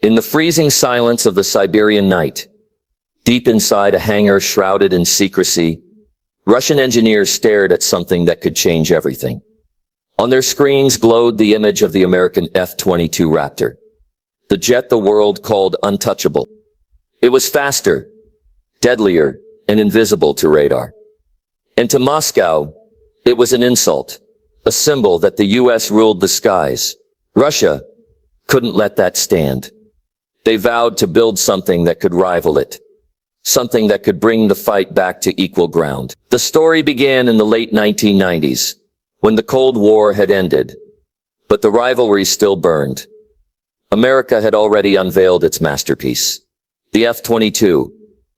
In the freezing silence of the Siberian night, deep inside a hangar shrouded in secrecy, Russian engineers stared at something that could change everything. On their screens glowed the image of the American F-22 Raptor, the jet the world called untouchable. It was faster, deadlier, and invisible to radar. And to Moscow, it was an insult, a symbol that the US ruled the skies. Russia couldn't let that stand. They vowed to build something that could rival it, something that could bring the fight back to equal ground. The story began in the late 1990s, when the Cold War had ended, but the rivalry still burned. America had already unveiled its masterpiece, the F-22,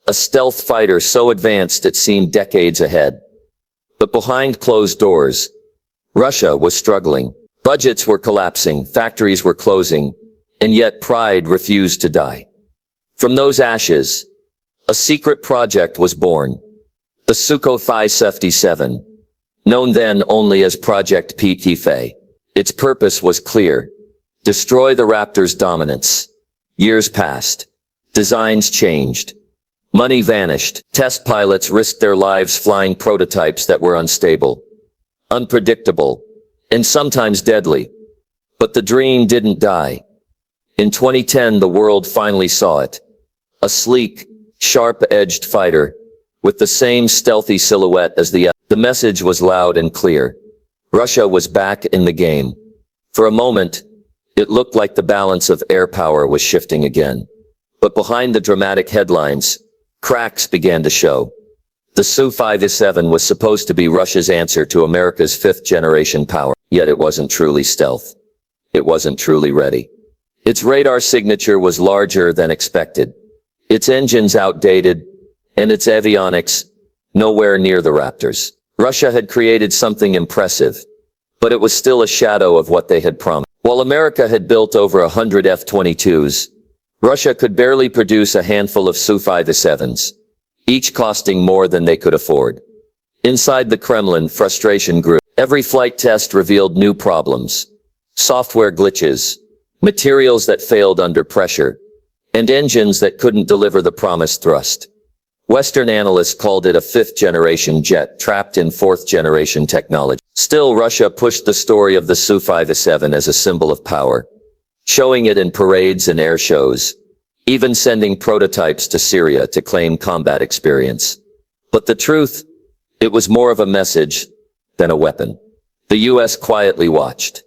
a stealth fighter so advanced it seemed decades ahead. But behind closed doors, Russia was struggling. Budgets were collapsing, factories were closing, and yet pride refused to die. From those ashes, a secret project was born, the Sukhoi F-57, known then only as Project PT-FE. Its purpose was clear: destroy the Raptor's dominance. Years passed. Designs changed. Money vanished. Test pilots risked their lives flying prototypes that were unstable, unpredictable, and sometimes deadly. But the dream didn't die. In 2010, the world finally saw it. A sleek, sharp-edged fighter, with the same stealthy silhouette as the F. The message was loud and clear. Russia was back in the game. For a moment, it looked like the balance of air power was shifting again. But behind the dramatic headlines, cracks began to show. The Su-57 was supposed to be Russia's answer to America's fifth-generation power, yet it wasn't truly stealth. It wasn't truly ready. Its radar signature was larger than expected, its engines outdated, and its avionics nowhere near the Raptors. Russia had created something impressive, but it was still a shadow of what they had promised. While America had built over 100 F-22s, Russia could barely produce a handful of Su-57s, each costing more than they could afford. Inside the Kremlin, frustration grew. Every flight test revealed new problems: software glitches, materials that failed under pressure, and engines that couldn't deliver the promised thrust. Western analysts called it a fifth-generation jet trapped in fourth-generation technology. Still, Russia pushed the story of the Su-57 as a symbol of power, showing it in parades and air shows, even sending prototypes to Syria to claim combat experience. But the truth, it was more of a message than a weapon. The US quietly watched.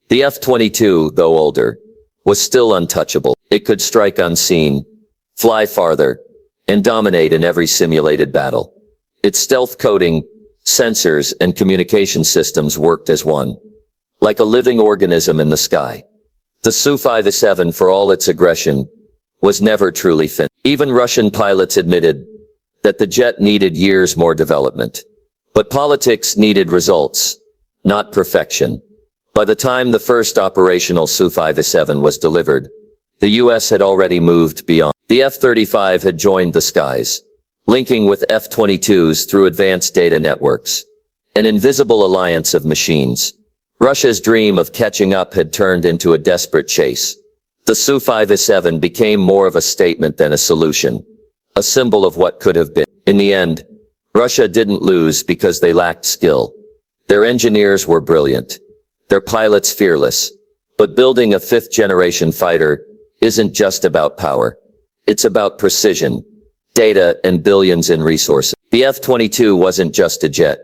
The F-22, though older, was still untouchable. It could strike unseen, fly farther, and dominate in every simulated battle. Its stealth coding, sensors, and communication systems worked as one, like a living organism in the sky. The Su-57, for all its aggression, was never truly finished. Even Russian pilots admitted that the jet needed years more development. But politics needed results, not perfection. By the time the first operational Su-57 was delivered, the US had already moved beyond. The F-35 had joined the skies, linking with F-22s through advanced data networks, an invisible alliance of machines. Russia's dream of catching up had turned into a desperate chase. The Su-57 became more of a statement than a solution, a symbol of what could have been. In the end, Russia didn't lose because they lacked skill. Their engineers were brilliant, their pilots fearless. But building a fifth-generation fighter isn't just about power. It's about precision, data, and billions in resources. The F-22 wasn't just a jet.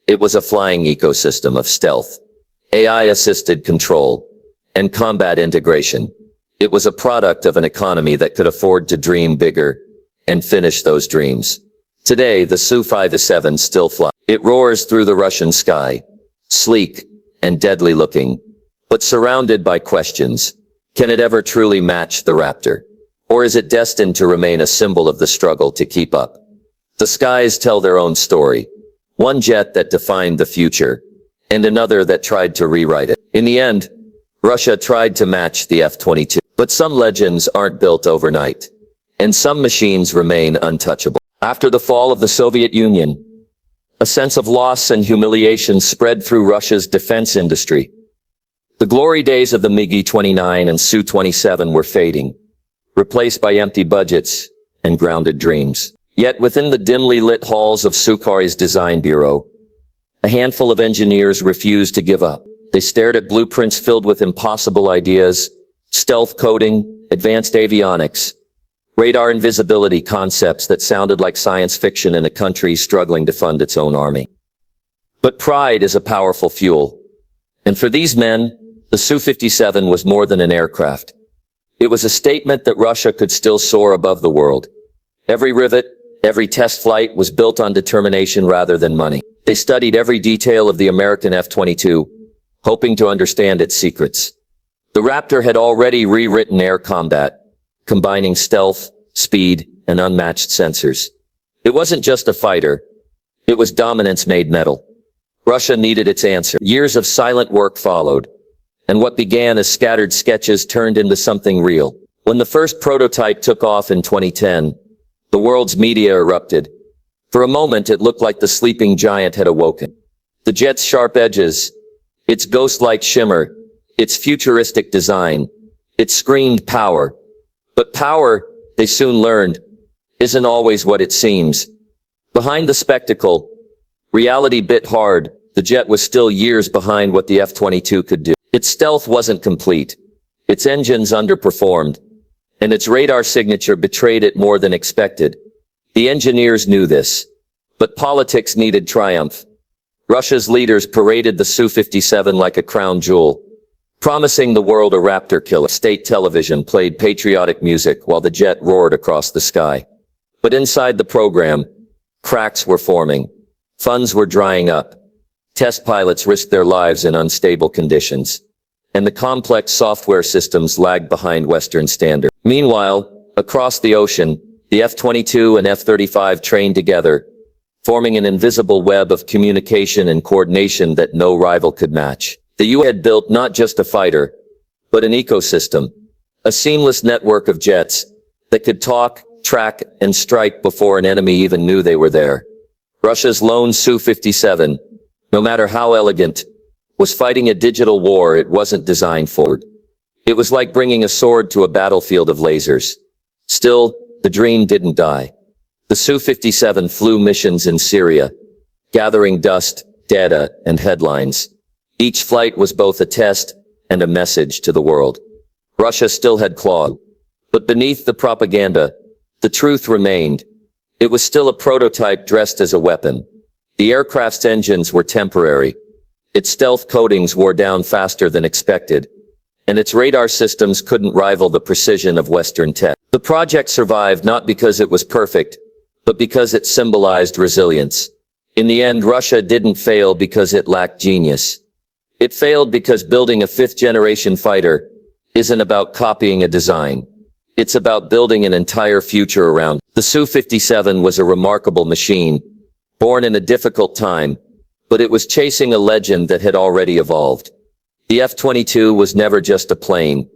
It was a flying ecosystem of stealth, AI-assisted control, and combat integration. It was a product of an economy that could afford to dream bigger and finish those dreams. Today, the Su-57 still flies. It roars through the Russian sky, sleek and deadly looking, but surrounded by questions. Can it ever truly match the Raptor? Or is it destined to remain a symbol of the struggle to keep up? The skies tell their own story. One jet that defined the future, and another that tried to rewrite it. In the end, Russia tried to match the F-22. But some legends aren't built overnight, and some machines remain untouchable. After the fall of the Soviet Union, a sense of loss and humiliation spread through Russia's defense industry. The glory days of the MiG-29 and Su-27 were fading, replaced by empty budgets and grounded dreams. Yet within the dimly lit halls of Sukhoi's design bureau, a handful of engineers refused to give up. They stared at blueprints filled with impossible ideas, stealth coding, advanced avionics, radar invisibility concepts that sounded like science fiction in a country struggling to fund its own army. But pride is a powerful fuel. And for these men, the Su-57 was more than an aircraft. It was a statement that Russia could still soar above the world. Every rivet, every test flight was built on determination rather than money. They studied every detail of the American F-22, hoping to understand its secrets. The Raptor had already rewritten air combat, combining stealth, speed, and unmatched sensors. It wasn't just a fighter. It was dominance made metal. Russia needed its answer. Years of silent work followed, and what began as scattered sketches turned into something real. When the first prototype took off in 2010, the world's media erupted. For a moment, it looked like the sleeping giant had awoken. The jet's sharp edges, its ghost-like shimmer, its futuristic design, it screamed power. But power, they soon learned, isn't always what it seems. Behind the spectacle, reality bit hard. The jet was still years behind what the F-22 could do. Its stealth wasn't complete. Its engines underperformed, and its radar signature betrayed it more than expected. The engineers knew this, but politics needed triumph. Russia's leaders paraded the Su-57 like a crown jewel, promising the world a Raptor killer. State television played patriotic music while the jet roared across the sky. But inside the program, cracks were forming. Funds were drying up. Test pilots risked their lives in unstable conditions, and the complex software systems lagged behind Western standards. Meanwhile, across the ocean, the F-22 and F-35 trained together, forming an invisible web of communication and coordination that no rival could match. The U.S. had built not just a fighter, but an ecosystem, a seamless network of jets that could talk, track, and strike before an enemy even knew they were there. Russia's lone Su-57, no matter how elegant, was fighting a digital war it wasn't designed for. It was like bringing a sword to a battlefield of lasers. Still, the dream didn't die. The Su-57 flew missions in Syria, gathering dust, data, and headlines. Each flight was both a test and a message to the world. Russia still had clawed. But beneath the propaganda, the truth remained. It was still a prototype dressed as a weapon. The aircraft's engines were temporary. Its stealth coatings wore down faster than expected, and its radar systems couldn't rival the precision of Western tech. The project survived not because it was perfect, but because it symbolized resilience. In the end, Russia didn't fail because it lacked genius. It failed because building a fifth-generation fighter isn't about copying a design. It's about building an entire future around it. The Su-57 was a remarkable machine, born in a difficult time, but it was chasing a legend that had already evolved. The F-22 was never just a plane.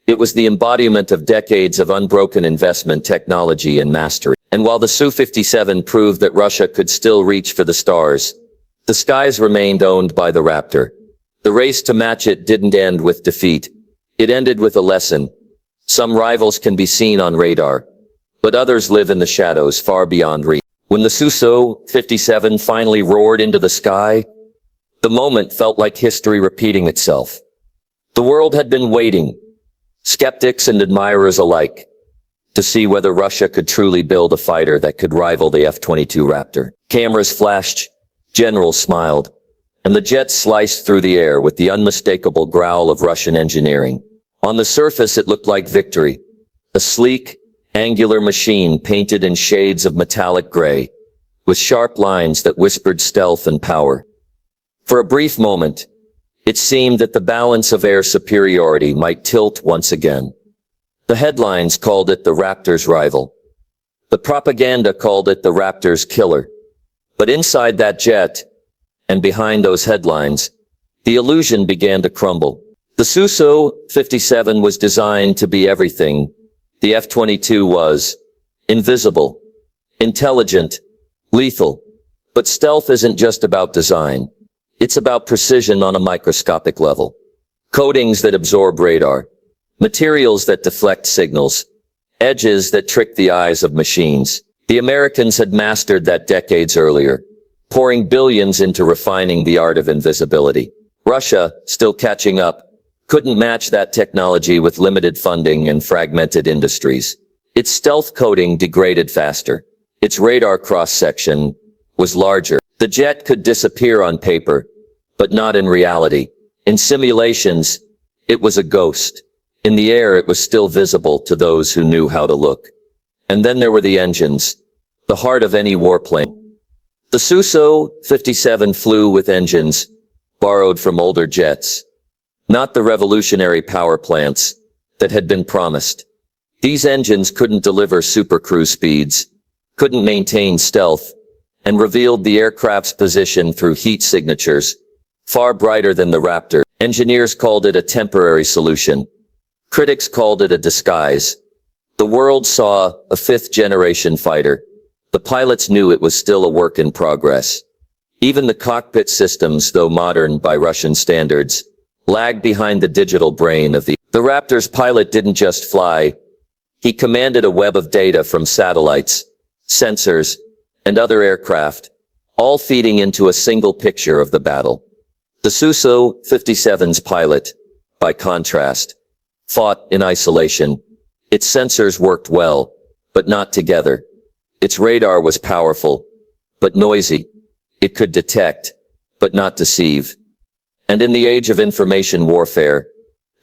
It was the embodiment of decades of unbroken investment, technology, and mastery. And while the Su-57 proved that Russia could still reach for the stars, the skies remained owned by the Raptor. The race to match it didn't end with defeat. It ended with a lesson. Some rivals can be seen on radar, but others live in the shadows far beyond reach. When the Su-57 finally roared into the sky, the moment felt like history repeating itself. The world had been waiting, skeptics and admirers alike, to see whether Russia could truly build a fighter that could rival the F-22 Raptor. Cameras flashed, generals smiled, and the jet sliced through the air with the unmistakable growl of Russian engineering. On the surface, it looked like victory. A sleek, angular machine painted in shades of metallic gray, with sharp lines that whispered stealth and power. For a brief moment, it seemed that the balance of air superiority might tilt once again. The headlines called it the Raptor's rival. The propaganda called it the Raptor's killer. But inside that jet, and behind those headlines, the illusion began to crumble. The Su-57 was designed to be everything the F-22 was: invisible, intelligent, lethal. But stealth isn't just about design. It's about precision on a microscopic level. Coatings that absorb radar, materials that deflect signals, edges that tricked the eyes of machines. The Americans had mastered that decades earlier, pouring billions into refining the art of invisibility. Russia, still catching up, couldn't match that technology with limited funding and fragmented industries. Its stealth coating degraded faster. Its radar cross-section was larger. The jet could disappear on paper, but not in reality. In simulations, it was a ghost. In the air, it was still visible to those who knew how to look. And then there were the engines, the heart of any warplane. The Sukhoi 57 flew with engines borrowed from older jets, not the revolutionary power plants that had been promised. These engines couldn't deliver supercruise speeds, couldn't maintain stealth, and revealed the aircraft's position through heat signatures, far brighter than the Raptor. Engineers called it a temporary solution. Critics called it a disguise. The world saw a fifth-generation fighter. The pilots knew it was still a work in progress. Even the cockpit systems, though modern by Russian standards, lagged behind the digital brain of the Raptor's pilot didn't just fly. He commanded a web of data from satellites, sensors, and other aircraft, all feeding into a single picture of the battle. The Sukhoi 57's pilot, by contrast, fought in isolation. Its sensors worked well, but not together. Its radar was powerful, but noisy. It could detect, but not deceive. And in the age of information warfare,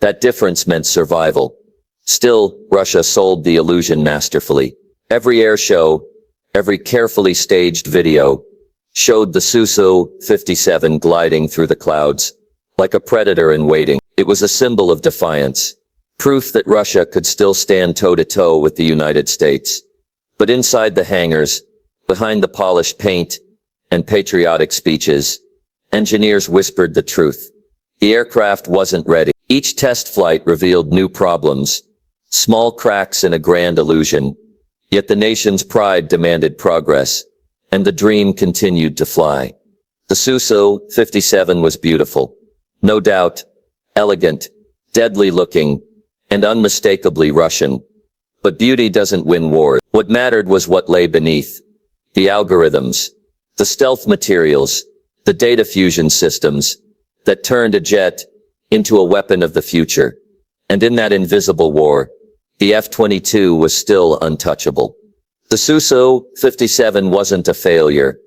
that difference meant survival. Still, Russia sold the illusion masterfully. Every air show, every carefully staged video, showed the Sukhoi 57 gliding through the clouds, like a predator in waiting. It was a symbol of defiance, proof that Russia could still stand toe-to-toe with the United States. But inside the hangars, behind the polished paint and patriotic speeches, engineers whispered the truth. The aircraft wasn't ready. Each test flight revealed new problems, small cracks in a grand illusion. Yet the nation's pride demanded progress, and the dream continued to fly. The Sukhoi 57 was beautiful. No doubt, elegant, deadly looking, and unmistakably Russian. But beauty doesn't win wars. What mattered was what lay beneath. The algorithms, the stealth materials, the data fusion systems that turned a jet into a weapon of the future. And in that invisible war, the F-22 was still untouchable. The Sukhoi 57 wasn't a failure.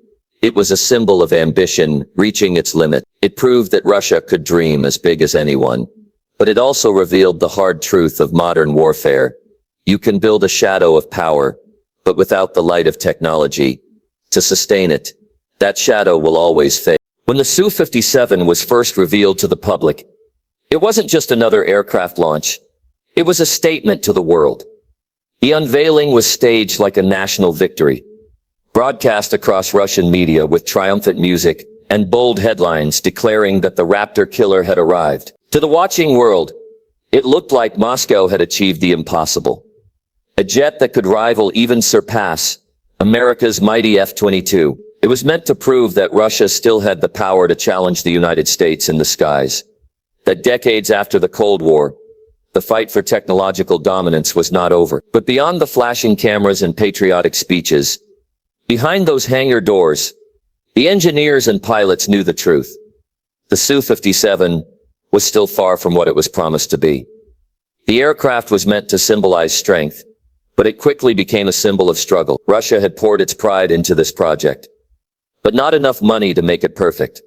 It was a symbol of ambition reaching its limit. It proved that Russia could dream as big as anyone. But it also revealed the hard truth of modern warfare. You can build a shadow of power, but without the light of technology to sustain it, that shadow will always fade. When the Sukhoi 57 was first revealed to the public, it wasn't just another aircraft launch. It was a statement to the world. The unveiling was staged like a national victory, broadcast across Russian media with triumphant music and bold headlines declaring that the Raptor killer had arrived. To the watching world, it looked like Moscow had achieved the impossible. A jet that could rival, even surpass, America's mighty F-22. It was meant to prove that Russia still had the power to challenge the United States in the skies. That decades after the Cold War, the fight for technological dominance was not over. But beyond the flashing cameras and patriotic speeches, behind those hangar doors, the engineers and pilots knew the truth. The Sukhoi 57 was still far from what it was promised to be. The aircraft was meant to symbolize strength, but it quickly became a symbol of struggle. Russia had poured its pride into this project, but not enough money to make it perfect.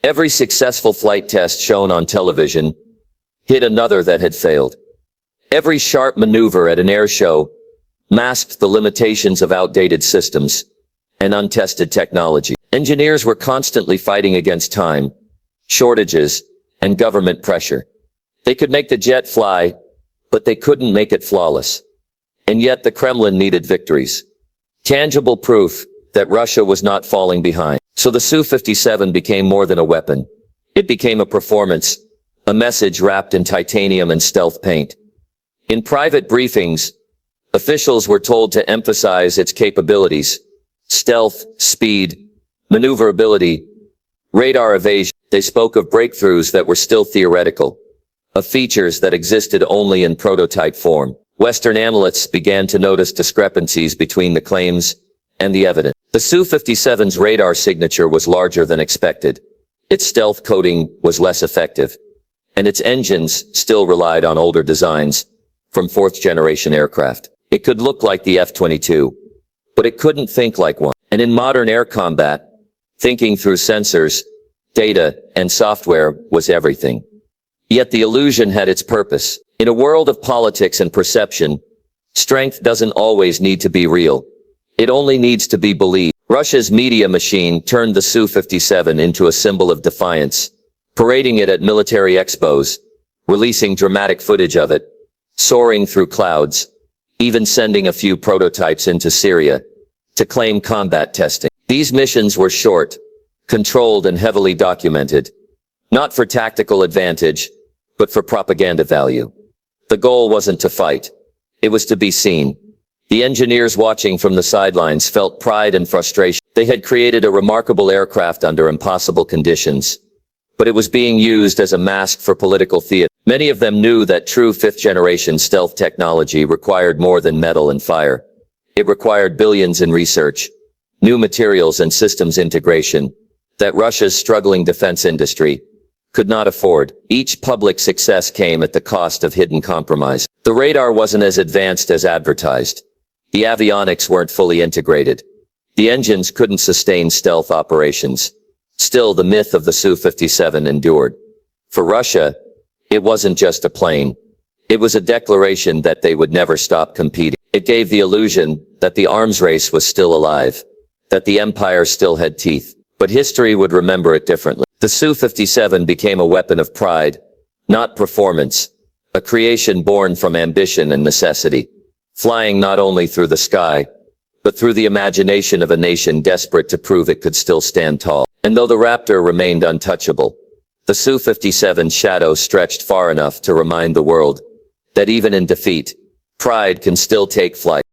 Every successful flight test shown on television hid another that had failed. Every sharp maneuver at an air show masked the limitations of outdated systems and untested technology. Engineers were constantly fighting against time, shortages, and government pressure. They could make the jet fly, but they couldn't make it flawless. And yet the Kremlin needed victories. Tangible proof that Russia was not falling behind. So the Sukhoi 57 became more than a weapon. It became a performance, a message wrapped in titanium and stealth paint. In private briefings, officials were told to emphasize its capabilities: stealth, speed, maneuverability, radar evasion. They spoke of breakthroughs that were still theoretical, of features that existed only in prototype form. Western analysts began to notice discrepancies between the claims and the evidence. The Su-57's radar signature was larger than expected. Its stealth coating was less effective, and its engines still relied on older designs from fourth-generation aircraft. It could look like the F-22, but it couldn't think like one. And in modern air combat, thinking through sensors, data, and software was everything. Yet the illusion had its purpose. In a world of politics and perception, strength doesn't always need to be real. It only needs to be believed. Russia's media machine turned the Su-57 into a symbol of defiance, parading it at military expos, releasing dramatic footage of it, soaring through clouds, even sending a few prototypes into Syria to claim combat testing. These missions were short, controlled, and heavily documented, not for tactical advantage, but for propaganda value. The goal wasn't to fight. It was to be seen. The engineers watching from the sidelines felt pride and frustration. They had created a remarkable aircraft under impossible conditions, but it was being used as a mask for political theater. Many of them knew that true fifth-generation stealth technology required more than metal and fire. It required billions in research, new materials and systems integration that Russia's struggling defense industry could not afford. Each public success came at the cost of hidden compromise. The radar wasn't as advanced as advertised. The avionics weren't fully integrated. The engines couldn't sustain stealth operations. Still, the myth of the Su-57 endured. For Russia, it wasn't just a plane. It was a declaration that they would never stop competing. It gave the illusion that the arms race was still alive, that the empire still had teeth. But history would remember it differently. The Su-57 became a weapon of pride, not performance, a creation born from ambition and necessity, flying not only through the sky, but through the imagination of a nation desperate to prove it could still stand tall. And though the Raptor remained untouchable, the Su-57's shadow stretched far enough to remind the world that even in defeat, pride can still take flight.